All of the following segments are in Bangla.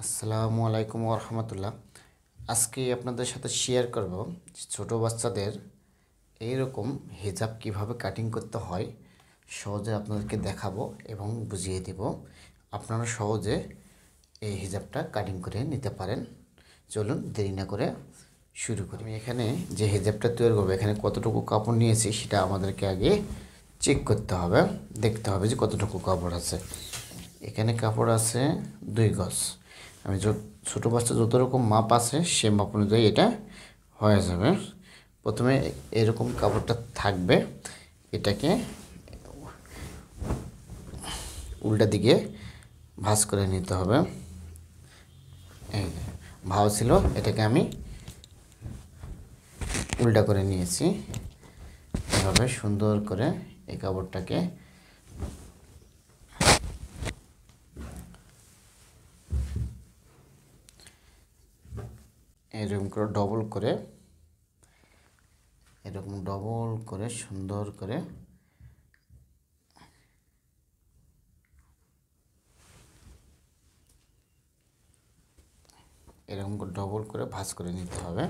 আসসালামু আলাইকুম ওয়া রাহমাতুল্লাহ। আজকে আপনাদের সাথে শেয়ার করব যে ছোট বাচ্চাদের এইরকম হিজাব কিভাবে কাটিং করতে হয় সহজে আপনাদেরকে দেখাবো এবং বুঝিয়ে দেব। আপনারা সহজে এই হিজাবটা কাটিং করে নিতে পারেন। চলুন দেরি না করে শুরু করি। আমি এখানে যে হিজাবটা তৈরি করবো এখানে কতটুকু কাপড় নিয়েছি সেটা আমাদেরকে আগে চেক করতে হবে, দেখতে হবে যে কতটুকু কাপড় আছে। এখানে কাপড় আছে 2 গজ। আমি ছোটো বাচ্চা যত রকম মাপ আছে সে মাপ অনুযায়ী এটা হয়ে যাবে। প্রথমে এরকম কাপড়টা থাকবে, এটাকে উল্টা দিকে ভাঁজ করে নিতে হবে। এই ভাঁজ ছিল, এটাকে আমি উল্টা করে নিয়েছি। এভাবে সুন্দর করে এই কাপড়টাকে এরকম করে ডবল করে সুন্দর করে ডবল করে ভাঁজ করে নিতে হবে।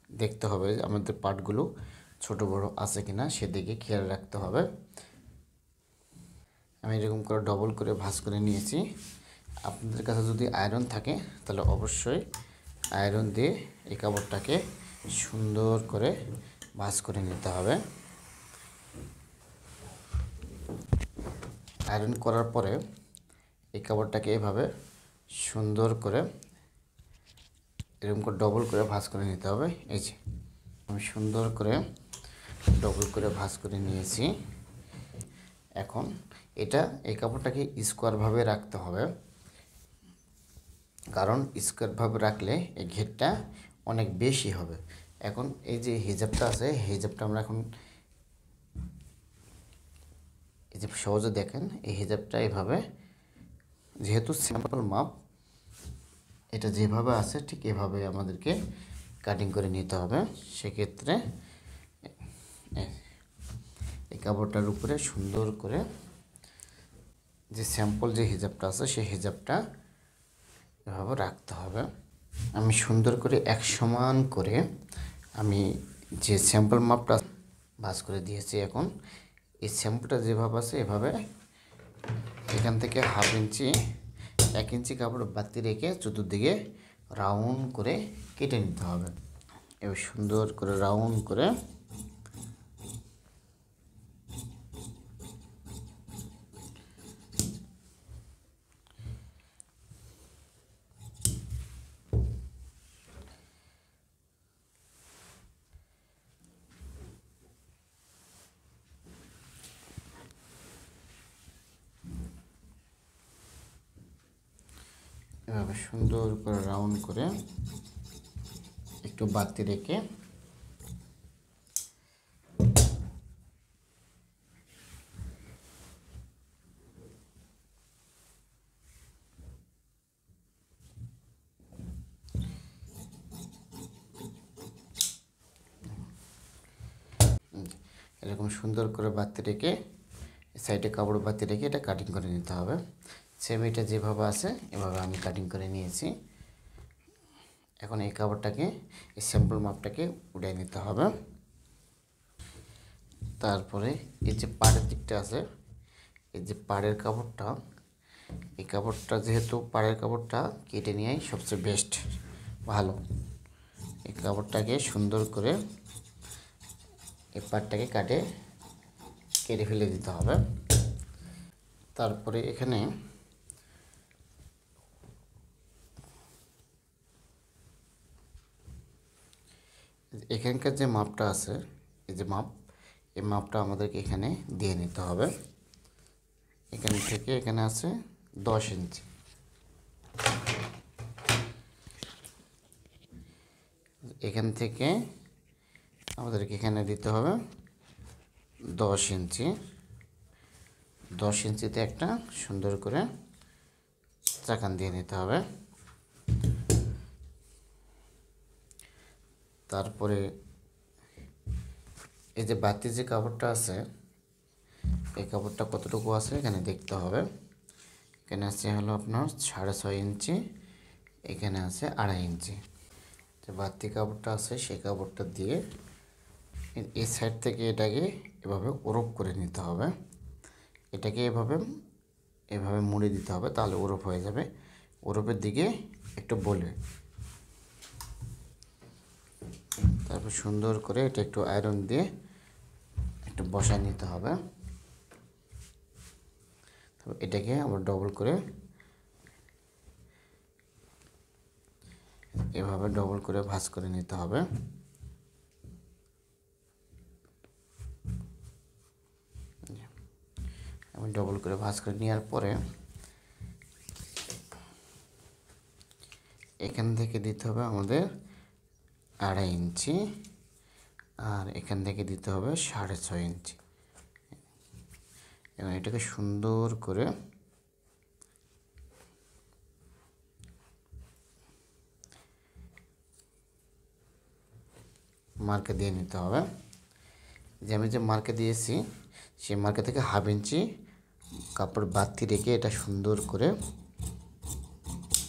দেখতে হবে আমাদের পার্টগুলো ছোট বড় আছে কিনা সেদিকে খেয়াল রাখতে হবে। আমি এরকম করে ডবল করে ভাঁজ করে নিয়েছি। আপনাদের কাছে যদি আয়রন থাকে তাহলে অবশ্যই আয়রন দিয়ে এই কাপড়টাকে সুন্দর করে ভাঁজ করে নিতে হবে। আয়রন করার পরে এই কাপড়টাকে এভাবে সুন্দর করে এরকম করে ডবল করে ভাঁজ করে নিতে হবে। এই যে আমি সুন্দর করে ডবল করে ভাঁজ করে নিয়েছি। এখন এই কাপড়টাকে স্কোয়ারভাবে রাখতে হবে, কারণ স্কোয়ারভাবে রাখলে এই ঘেরটা অনেক বেশি হবে। এখন এই যে হিজাবটা আছে, হিজাবটা আমরা এখন এই যে সহজে দেখেন এই হিজাবটা এভাবে, যেহেতু স্যাম্পল মাপ এটা যেভাবে আছে ঠিক এভাবে আমাদেরকে কাটিং করে নিতে হবে। সেক্ষেত্রে এই কাপড়টার উপরে সুন্দর করে যে স্যাম্পল যে হিজাবটা আছে সেই হিজাবটা এভাবে রাখতে হবে। আমি সুন্দর করে এক সমান করে আমি যে স্যাম্পল মাপটা ভাঁজ করে দিয়েছি। এখন এই স্যাম্পলটা যেভাবে আছে এভাবে এখান থেকে 1/2 ইঞ্চি 1 ইঞ্চি কাপড় বাড়তি রেখে চতুর্দিকে রাউন্ড করে কেটে নিতে হবে। এবার সুন্দর করে রাউন্ড করে এভাবে সুন্দর করে রাউন্ড করে একটু বাড়তি রেখে এরকম সুন্দর করে বাড়তি রেখে সাইডে কাপড় বাড়তি রেখে এটা কাটিং করে নিতে হবে। সেম এটা যেভাবে আছে এভাবে আমি কাটিং করে নিয়েছি। এখন এই কাপড়টাকে এই স্যাম্পল মাপটাকে উঠিয়ে নিতে হবে। তারপরে এই যে পাড়ের দিকটা আছে, এই যে পাড়ের কাপড়টা, এই কাপড়টা যেহেতু পাড়ের কাপড়টা কেটে নেওয়াই সবচেয়ে বেস্ট, ভালো। এই কাপড়টাকে সুন্দর করে এই পাড়টাকে কেটে ফেলে দিতে হবে। তারপরে এখানকার যে মাপটা আছে, এই যে এই মাপটা আমাদেরকে এখানে দিয়ে নিতে হবে। এখান থেকে এখানে আছে 10 ইঞ্চি। এখান থেকে আমাদেরকে এখানে দিতে হবে 10 ইঞ্চি। 10 ইঞ্চিতে একটা সুন্দর করে চাকান দিয়ে নিতে হবে। তারপরে এই যে বাড়তি যে কাপড়টা আছে এই কাপড়টা কতটুকু আছে এখানে দেখতে হবে। এখানে আছে হলো আপনার 6.5 ইঞ্চি, এখানে আছে 2.5 ইঞ্চি। যে বাড়তি কাপড়টা আছে সেই কাপড়টা দিয়ে এই সাইড থেকে এটাকে এভাবে ওরপ করে নিতে হবে। এটাকে এভাবে এভাবে মুড়ে দিতে হবে, তাহলে ওরপ হয়ে যাবে। ওরপের দিকে একটু বলবে, তারপর সুন্দর করে এটা একটু আয়রন দিয়ে একটু বসায় নিতে হবে। তারপর এটাকে আবার ডবল করে এভাবে ডবল করে ভাঁজ করে নিতে হবে। আমি ডবল করে ভাঁজ করে নেওয়ার পরে এখান থেকে দিতে হবে আমাদের 2.5 ইঞ্চি, আর এখান থেকে দিতে হবে 6.5 ইঞ্চি। এবং এটাকে সুন্দর করে মার্কে দিয়ে নিতে হবে। যে আমি যে মার্কে দিয়েছি সেই মার্কে থেকে 1/2 ইঞ্চি কাপড় বাড়তি রেখে এটা সুন্দর করে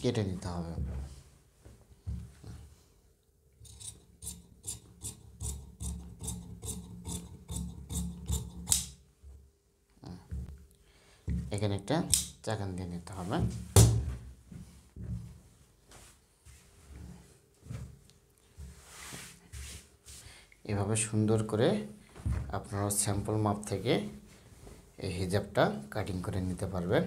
কেটে নিতে হবে। এখানে একটা চাকান দিয়ে নিতে হবে। এভাবে সুন্দর করে আপনারা স্যাম্পল মাপ থেকে এই হিজাবটা কাটিং করে নিতে পারবেন।